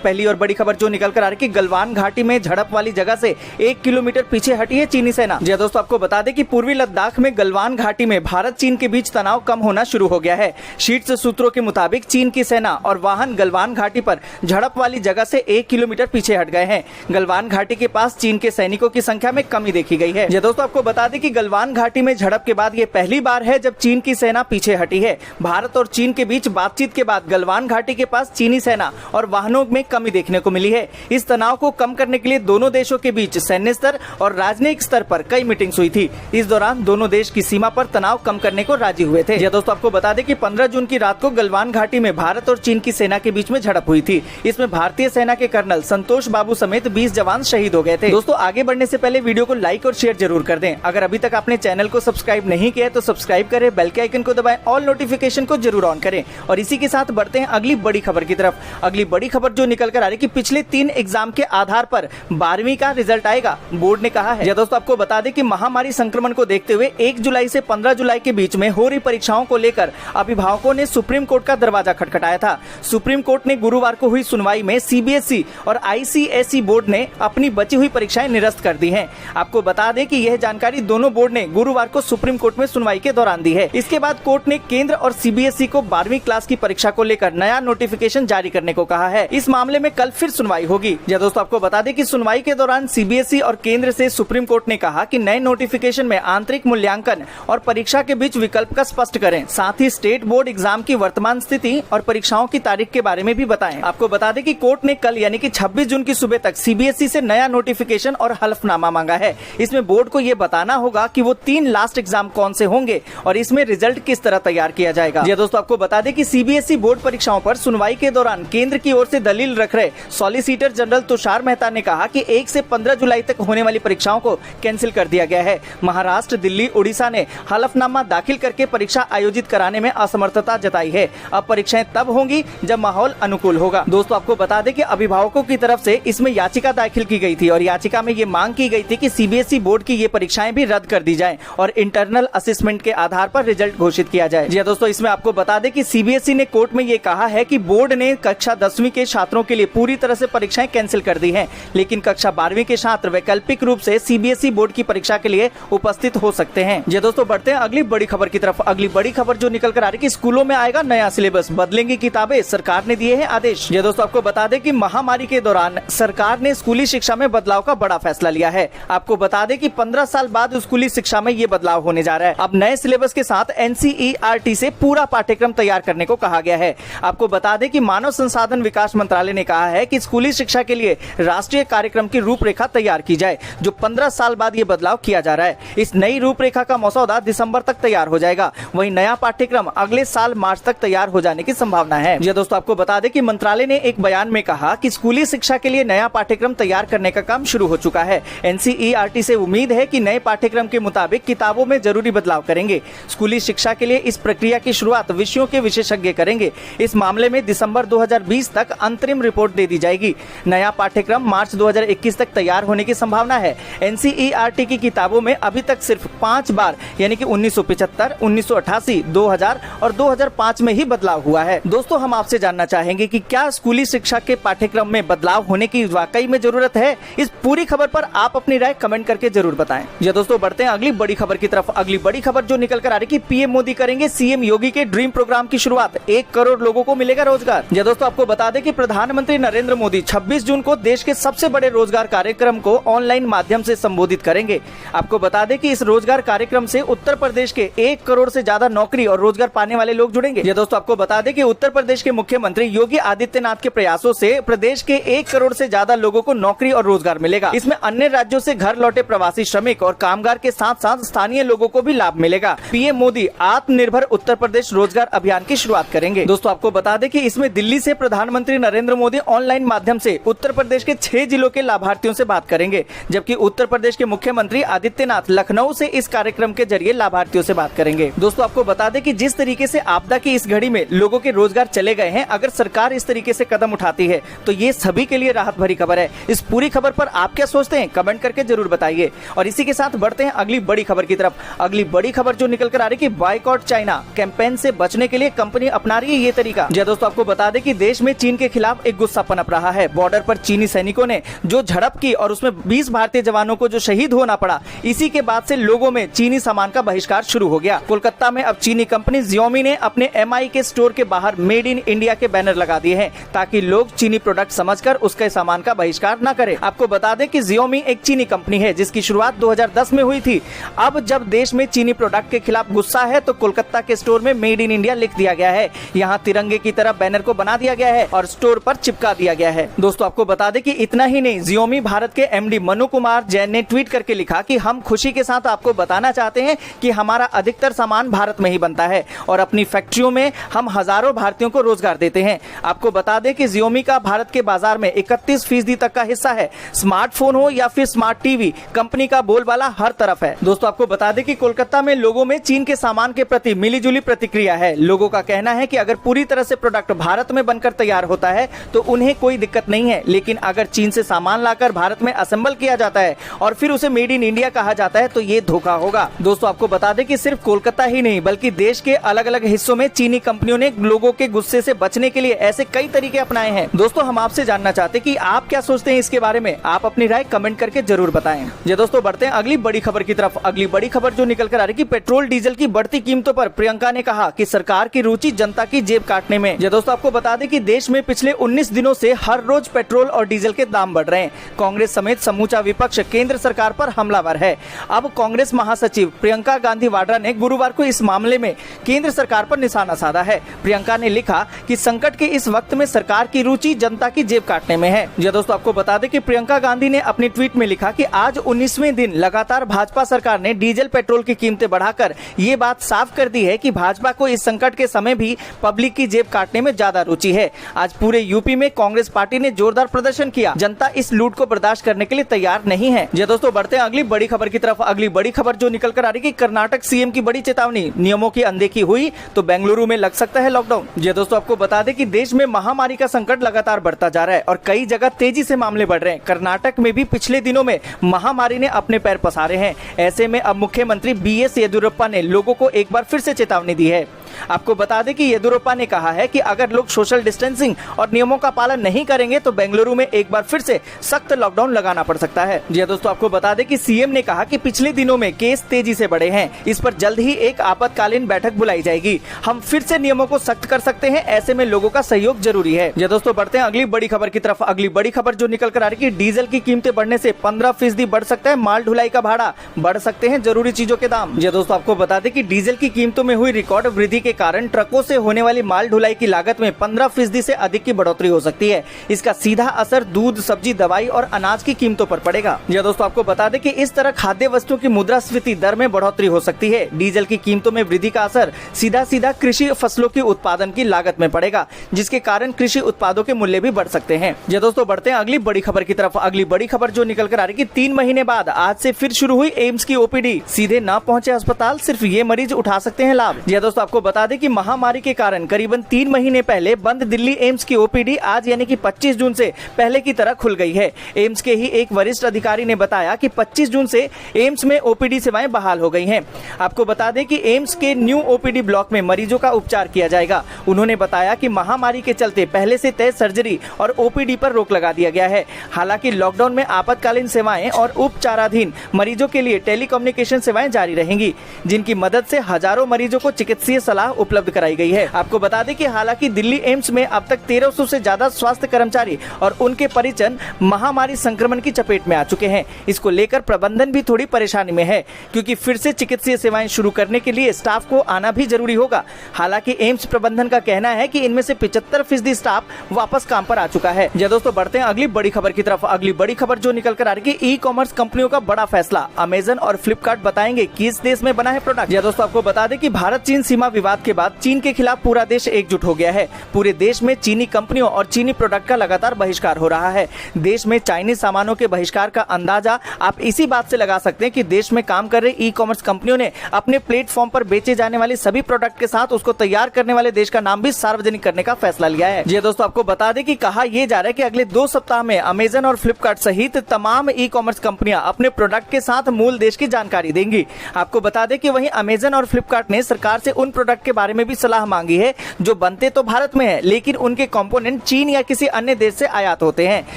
पहली और बड़ी खबर जो निकल कर आ रही है कि गलवान घाटी में झड़प वाली जगह से 1 किलोमीटर पीछे हटी है चीनी सेना। जी दोस्तों, आपको बता दें कि पूर्वी लद्दाख में गलवान घाटी में भारत चीन के बीच तनाव कम होना शुरू हो गया है। शीर्ष सूत्रों के मुताबिक चीन की सेना और वाहन गलवान घाटी पर झड़प वाली जगह से 1 किलोमीटर पीछे हट गए हैं। गलवान घाटी के पास चीन के सैनिकों की संख्या में कमी देखी गई है। जी दोस्तों, आपको बता दें कि गलवान घाटी में झड़प के बाद ये पहली बार है जब चीन की सेना पीछे हटी है। भारत और चीन के बीच बातचीत के बाद गलवान घाटी के पास चीनी सेना और वाहनों में कमी देखने को मिली है। इस तनाव को कम करने के लिए दोनों देशों के बीच सैन्य स्तर और राजनयिक स्तर पर कई मीटिंग्स हुई थी। इस दौरान दोनों देश की सीमा पर तनाव कम करने को राजी हुए थे। दोस्तों, आपको बता दें कि 15 जून की रात को गलवान घाटी में भारत और चीन की सेना के बीच में झड़प हुई थी। इसमें भारतीय सेना के कर्नल संतोष बाबू समेत 20 जवान शहीद हो गए थे। दोस्तों, आगे बढ़ने से पहले वीडियो को लाइक और शेयर जरूर कर दें। अगर अभी तक आपने चैनल को सब्सक्राइब नहीं किया है तो सब्सक्राइब करें, बेल के आइकन को दबाएं, ऑल नोटिफिकेशन को जरूर ऑन करें। और इसी के साथ बढ़ते हैं अगली बड़ी खबर की तरफ। अगली बड़ी खबर जो निकल कर आ रही है कि पिछले 3 एग्जाम के आधार पर 12वीं का रिजल्ट आएगा, बोर्ड ने कहा है। दोस्तों, आपको बता दें कि महामारी संक्रमण को देखते हुए 1 जुलाई से 15 जुलाई के बीच में हो रही परीक्षाओं को लेकर अभिभावकों ने सुप्रीम कोर्ट का दरवाजा खटखटाया था। सुप्रीम कोर्ट ने गुरुवार को हुई सुनवाई में सीबीएसई और आईसीएसई बोर्ड ने अपनी बची हुई परीक्षाएं निरस्त कर दी हैं। आपको बता दें कि यह जानकारी दोनों बोर्ड ने गुरुवार को सुप्रीम कोर्ट में सुनवाई के दौरान दी है। इसके बाद कोर्ट ने केंद्र और सीबीएसई को 12वीं क्लास की परीक्षा को लेकर नया नोटिफिकेशन जारी करने को कहा है। इस मामले में कल फिर सुनवाई होगी। दोस्तों, आपको बता दें कि सुनवाई के दौरान सीबीएसई और केंद्र से सुप्रीम कोर्ट ने कहा कि नए नोटिफिकेशन में आंतरिक मूल्यांकन और परीक्षा के बीच विकल्प का स्पष्ट करें। साथ ही स्टेट बोर्ड एग्जाम की वर्तमान स्थिति और परीक्षाओं की तारीख के बारे में भी बताएं। आपको बता दें कि कोर्ट ने कल यानी कि 26 जून की सुबह तक सीबीएसई से नया नोटिफिकेशन और हलफनामा मांगा है। इसमें बोर्ड को यह बताना होगा कि वो 3 लास्ट एग्जाम कौन से होंगे और इसमें रिजल्ट किस तरह तैयार किया जाएगा। दोस्तों, आपको बता दें कि सीबीएसई बोर्ड परीक्षाओं पर सुनवाई के दौरान केंद्र की ओर से दलील रख रहे सॉलिसिटर जनरल तुषार मेहता ने कहा कि 1 से 15 जुलाई तक होने वाली परीक्षाओं को कैंसिल कर दिया गया है। महाराष्ट्र, दिल्ली, उड़ीसा ने हलफनामा दाखिल करके परीक्षा आयोजित कराने में असमर्थता जताई है। अब परीक्षाएं तब होंगी जब माहौल अनुकूल होगा। दोस्तों, आपको बता दें कि अभिभावकों की तरफ से इसमें याचिका दाखिल की गई थी और याचिका में ये मांग की गई थी कि सीबीएसई बोर्ड की ये परीक्षाएं भी रद्द कर दी जाएं और इंटरनल असेसमेंट के आधार पर रिजल्ट घोषित किया जाए। जी दोस्तों, इसमें आपको बता दें कि सीबीएसई ने कोर्ट में ये कहा है कि बोर्ड ने कक्षा 10वीं के छात्रों के लिए पूरी तरह से परीक्षाएं कैंसिल कर दी हैं, लेकिन कक्षा 12वीं के छात्र वैकल्पिक रूप से सीबीएसई बोर्ड की परीक्षा के लिए उपस्थित हो सकते हैं। जी दोस्तों, बढ़ते हैं अगली बड़ी खबर की तरफ। अगली बड़ी खबर जो निकल कर आ रही है कि स्कूलों में आएगा नया सिलेबस, बदलेंगी किताबें, सरकार ने दिए हैं आदेश। जी दोस्तों, आपको बता दें कि महामारी के दौरान सरकार ने स्कूली शिक्षा में बदलाव का बड़ा फैसला लिया है। आपको बता दें कि 15 साल बाद स्कूली शिक्षा में ये बदलाव होने जा रहा है। अब नए सिलेबस के साथ एनसीईआरटी से पूरा पाठ्यक्रम तैयार करने को कहा गया है। आपको बता दें कि मानव संसाधन विकास मंत्रालय ने कहा है कि स्कूली शिक्षा के लिए राष्ट्रीय कार्यक्रम की रूपरेखा तैयार की जाए, जो 15 साल बाद ये बदलाव किया जा रहा है। इस नई रूपरेखा का मसौदा दिसंबर तक तैयार हो जाएगा। वहीं नया पाठ्यक्रम अगले साल मार्च तक तैयार हो जाने की संभावना है। जी दोस्तों, आपको बता दें कि मंत्रालय ने एक बयान में कहा कि स्कूली शिक्षा के लिए नया पाठ्यक्रम तैयार करने का काम शुरू हो चुका है। एनसीईआरटी से उम्मीद है कि नए पाठ्यक्रम के मुताबिक किताबों में जरूरी बदलाव करेंगे। स्कूली शिक्षा के लिए इस प्रक्रिया की शुरुआत विषयों के विशेषज्ञ करेंगे। इस मामले में दिसंबर 2020 तक अंतरिम रिपोर्ट दे दी जाएगी। नया पाठ्यक्रम मार्च 2021 तक तैयार होने की संभावना है। एनसीईआरटी की किताबों में अभी तक सिर्फ 5 बार यानी कि 1975, 1988, 2000 और 2005 में ही बदलाव हुआ है। दोस्तों, हम आपसे जानना चाहेंगे कि क्या स्कूली शिक्षा के पाठ्यक्रम में बदलाव होने की वाकई में जरूरत है? इस पूरी खबर पर आप अपनी राय कमेंट करके जरूर बताएं। जी दोस्तों, बढ़ते हैं अगली बड़ी खबर की तरफ। अगली बड़ी खबर जो निकल कर आ रही है कि पीएम मोदी करेंगे सीएम योगी के ड्रीम प्रोग्राम की शुरुआत, 1 करोड़ लोगों को मिलेगा रोजगार। जी दोस्तों, आपको बता दें कि प्रधानमंत्री नरेंद्र मोदी 26 जून को देश के सबसे बड़े रोजगार कार्यक्रम को ऑनलाइन माध्यम से संबोधित करेंगे। आपको बता दें कि इस रोजगार कार्यक्रम से उत्तर प्रदेश के 1 करोड़ से ज्यादा नौकरी और रोजगार पाने वाले लोग जुड़ेंगे। ये दोस्तों, आपको बता दें कि उत्तर प्रदेश के मुख्यमंत्री योगी आदित्यनाथ के प्रयासों से प्रदेश के 1 करोड़ से ज्यादा लोगों को नौकरी और रोजगार मिलेगा। इसमें अन्य राज्यों से घर लौटे प्रवासी श्रमिक और कामगार के साथ साथ स्थानीय लोगों को भी लाभ मिलेगा। पीएम मोदी आत्मनिर्भर उत्तर प्रदेश रोजगार अभियान की शुरुआत करेंगे। दोस्तों, आपको बता दें कि इसमें दिल्ली से प्रधानमंत्री नरेंद्र मोदी ऑनलाइन माध्यम से उत्तर प्रदेश के 6 जिलों के लाभार्थियों से बात करेंगे, जबकि उत्तर प्रदेश के मुख्यमंत्री आदित्यनाथ लखनऊ से इस कार्यक्रम के जरिए लाभार्थियों से बात करेंगे। दोस्तों, आपको बता दें कि जिस तरीके से आपदा की इस घड़ी में लोगों के रोजगार चले गए हैं, अगर सरकार इस तरीके से कदम उठाती है तो ये सभी के लिए राहत भरी खबर है। इस पूरी खबर पर आप क्या सोचते हैं, कमेंट करके जरूर बताइए। और इसी के साथ बढ़ते हैं अगली बड़ी खबर की तरफ। अगली बड़ी खबर जो निकल कर आ रही है कि बॉयकॉट चाइना कैंपेन से बचने के लिए कंपनी अपना रही है ये तरीका। जी दोस्तों, आपको बता दें कि देश में चीन के खिलाफ एक गुस्सा पनप रहा है। बॉर्डर पर चीनी सैनिकों ने जो झड़प की और उसमें 20 भारतीय जवानों को जो शहीद होना पड़ा, इसी के बाद से लोगों में चीनी सामान का बहिष्कार शुरू हो गया। कोलकाता में अब चीनी कंपनी Xiaomi ने अपने MI के स्टोर के बाहर मेड इन इंडिया के बैनर लगा दिए हैं ताकि लोग चीनी प्रोडक्ट समझकर उसके सामान का बहिष्कार न करें। आपको बता दें कि Xiaomi एक चीनी कंपनी है जिसकी शुरुआत 2010 में हुई थी। अब जब देश में चीनी प्रोडक्ट के खिलाफ गुस्सा है तो कोलकाता के स्टोर में मेड इन इंडिया लिख दिया गया है। यहाँ तिरंगे की तरह बैनर को बना दिया गया है और स्टोर पर चिपका दिया गया है। दोस्तों आपको बता दें कि इतना ही नहीं, Xiaomi भारत के MD मनु कुमार जैन ने ट्वीट करके लिखा कि हम खुशी के साथ आपको बताना चाहते हैं कि हमारा अधिकतर सामान भारत में ही बनता है और अपनी फैक्ट्रियों में हम हजारों भारतीयों को रोजगार देते हैं। आपको बता दें कि Xiaomi का भारत के बाजार में 31% तक का हिस्सा है। स्मार्टफोन हो या फिर स्मार्ट टीवी, कंपनी का बोलबाला हर तरफ है। दोस्तों आपको बता दें कि कोलकाता में लोगों में चीन के सामान के प्रति मिलीजुली प्रतिक्रिया है। लोगों का कहना है कि अगर पूरी तरह से प्रोडक्ट भारत में बनकर तैयार होता है तो उन्हें कोई दिक्कत नहीं है, लेकिन अगर चीन से सामान लाकर भारत में असेंबल किया जाता है और फिर उसे मेड इन इंडिया कहा जाता है तो ये धोखा होगा। दोस्तों आपको बता दें कि सिर्फ कोलकाता ही नहीं बल्कि देश के अलग अलग हिस्सों में चीनी कंपनियों ने लोगों के गुस्से से बचने के लिए ऐसे कई तरीके अपनाए हैं। दोस्तों हम आपसे जानना चाहते हैं कि आप क्या सोचते हैं इसके बारे में। आप अपनी राय कमेंट करके जरूर बताएं। ये दोस्तों बढ़ते हैं अगली बड़ी खबर की तरफ। अगली बड़ी खबर जो निकल कर आ रही कि पेट्रोल डीजल की बढ़ती कीमतों पर प्रियंका ने कहा कि सरकार की रुचि जनता की जेब काटने में। ये दोस्तों आपको बता दें कि देश में पिछले 19 दिनों से हर रोज पेट्रोल और डीजल के दाम बढ़ रहे हैं। कांग्रेस समेत समूचा विपक्ष केंद्र सरकार पर हमलावर है। अब कांग्रेस महासचिव प्रियंका गांधी वाड्रा ने गुरुवार को इस मामले में केंद्र सरकार पर निशाना साधा है। प्रियंका ने लिखा कि संकट के इस वक्त में सरकार की रुचि जनता की जेब काटने में है। यह दोस्तों आपको बता दें कि प्रियंका गांधी ने अपनी ट्वीट में लिखा कि आज 19वें दिन लगातार भाजपा सरकार ने डीजल पेट्रोल की कीमतें बढ़ाकर ये बात साफ कर दी है कि भाजपा को इस संकट के समय भी पब्लिक की जेब काटने में ज्यादा रुचि है। आज पूरे यूपी में कांग्रेस पार्टी ने जोरदार प्रदर्शन किया। जनता इस लूट को बर्दाश्त करने के लिए तैयार नहीं है। ये दोस्तों बढ़ते हैं अगली बड़ी खबर की तरफ। अगली बड़ी खबर जो निकल कर आ रही है कि कर्नाटक सीएम की बड़ी चेतावनी, नियमों की अनदेखी हुई तो बेंगलुरु में लग सकता है लॉकडाउन। ये दोस्तों आपको बता दें कि देश में महामारी का संकट लगातार बढ़ता जा रहा है और कई जगह तेजी से मामले बढ़ रहे हैं। कर्नाटक में भी पिछले दिनों में महामारी ने अपने पैर पसारे हैं। ऐसे में अब मुख्यमंत्री BS येदियुरप्पा ने लोगों को एक बार फिर से चेतावनी दी है। आपको बता दें कि येदियुरप्पा ने कहा है कि अगर लोग सोशल डिस्टेंसिंग और नियमों का पालन नहीं करेंगे तो बेंगलुरु में एक बार फिर से सख्त लॉकडाउन लगाना पड़ सकता है। जी दोस्तों आपको बता दें कि सीएम ने कहा कि पिछले दिनों में केस तेजी से बढ़े हैं, इस पर जल्द ही एक आपातकालीन बैठक बुलाई जाएगी। हम फिर से नियमों को सख्त कर सकते हैं, ऐसे में लोगों का सहयोग जरूरी है। जी दोस्तों बढ़ते हैं अगली बड़ी खबर की तरफ। अगली बड़ी खबर जो निकल कर आ रही है, डीजल की कीमतें बढ़ने से 15% बढ़ सकता है माल ढुलाई का भाड़ा, बढ़ सकते हैं जरूरी चीजों के दाम। जी दोस्तों आपको बता दें कि डीजल की कीमतों में हुई रिकॉर्ड वृद्धि के कारण ट्रकों से होने वाली माल ढुलाई की लागत में 15% से अधिक की बढ़ोतरी हो सकती है। इसका सीधा असर दूध, सब्जी, दवाई और अनाज की कीमतों पर पड़ेगा। यह दोस्तों आपको बता दें कि इस तरह खाद्य वस्तुओं की मुद्रास्फीति दर में बढ़ोतरी हो सकती है। डीजल की कीमतों में वृद्धि का असर सीधा कृषि फसलों की उत्पादन की लागत में पड़ेगा, जिसके कारण कृषि उत्पादों के मूल्य भी बढ़ सकते हैं। यह दोस्तों बढ़ते हैं अगली बड़ी खबर की तरफ। अगली बड़ी खबर जो निकल कर आ रही है कि 3 महीने बाद आज से फिर शुरू हुई एम्स की ओपीडी। सीधे न पहुंचे अस्पताल, सिर्फ ये मरीज उठा सकते हैं लाभ। यह दोस्तों आपको बता दें कि महामारी के कारण करीबन 3 महीने पहले बंद दिल्ली एम्स की ओपीडी आज यानी कि 25 जून से पहले की तरह खुल गई है। एम्स के ही एक वरिष्ठ अधिकारी ने बताया कि 25 जून से एम्स में ओपीडी सेवाएं बहाल हो गई हैं। आपको बता दें कि एम्स के न्यू ओपीडी ब्लॉक में मरीजों का उपचार किया जाएगा। उन्होंने बताया कि महामारी के चलते पहले से तय सर्जरी और ओपीडी पर रोक लगा दिया गया है। हालांकि लॉकडाउन में आपातकालीन सेवाएं और उपचाराधीन मरीजों के लिए टेलीकम्युनिकेशन सेवाएं जारी रहेंगी, जिनकी मदद से हजारों मरीजों को चिकित्सीय सलाह उपलब्ध कराई गई है। आपको बता दें कि हालांकि दिल्ली एम्स में अब तक 1300 से ज्यादा स्वास्थ्य कर्मचारी और उनके परिजन महामारी संक्रमण की चपेट में आ चुके हैं। इसको लेकर प्रबंधन भी थोड़ी परेशानी में है, क्योंकि फिर से चिकित्सीय सेवाएं शुरू करने के लिए स्टाफ को आना भी जरूरी होगा। हालांकि एम्स प्रबंधन का कहना है कि इनमें से 75% स्टाफ वापस काम पर आ चुका है। जी दोस्तों बढ़ते हैं अगली बड़ी खबर की तरफ। अगली बड़ी खबर जो निकल कर आ रही है, ई कॉमर्स कंपनियों का बड़ा फैसला। अमेजन और फ्लिपकार्ट बताएंगे किस देश में बना है प्रोडक्ट। जी दोस्तों आपको बता दें कि भारत चीन सीमा विवाद के बाद चीन के खिलाफ पूरा देश एकजुट हो गया है। पूरे देश में चीनी कंपनियों और चीनी प्रोडक्ट का लगातार बहिष्कार हो रहा है। देश में चाइनीज सामानों के बहिष्कार का अंदाजा आप इसी बात से लगा सकते हैं कि देश में काम कर रही ई कॉमर्स कंपनियों ने अपने प्लेटफॉर्म पर बेचे जाने वाले सभी प्रोडक्ट के साथ उसको तैयार करने वाले देश का नाम भी सार्वजनिक करने का फैसला लिया है। जी दोस्तों आपको बता दें कि कहा यह जा रहा है कि अगले 2 सप्ताह में अमेजन और फ्लिपकार्ट सहित तमाम ई कॉमर्स कंपनियां अपने प्रोडक्ट के साथ मूल देश की जानकारी देंगी। आपको बता दें कि वहीं अमेजन और फ्लिपकार्ट ने सरकार से उन प्रोडक्ट प्रोडक्ट के बारे में भी सलाह मांगी है जो बनते तो भारत में है लेकिन उनके कंपोनेंट चीन या किसी अन्य देश से आयात होते हैं।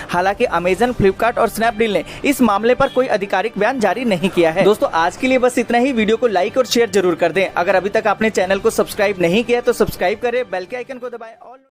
हालांकि अमेजन, फ्लिपकार्ट और स्नैपडील ने इस मामले पर कोई आधिकारिक बयान जारी नहीं किया है। दोस्तों आज के लिए बस इतना ही। वीडियो को लाइक और शेयर जरूर कर दें। अगर अभी तक आपने चैनल को सब्सक्राइब नहीं किया तो सब्सक्राइब करें, बेल के आइकन को दबाएं।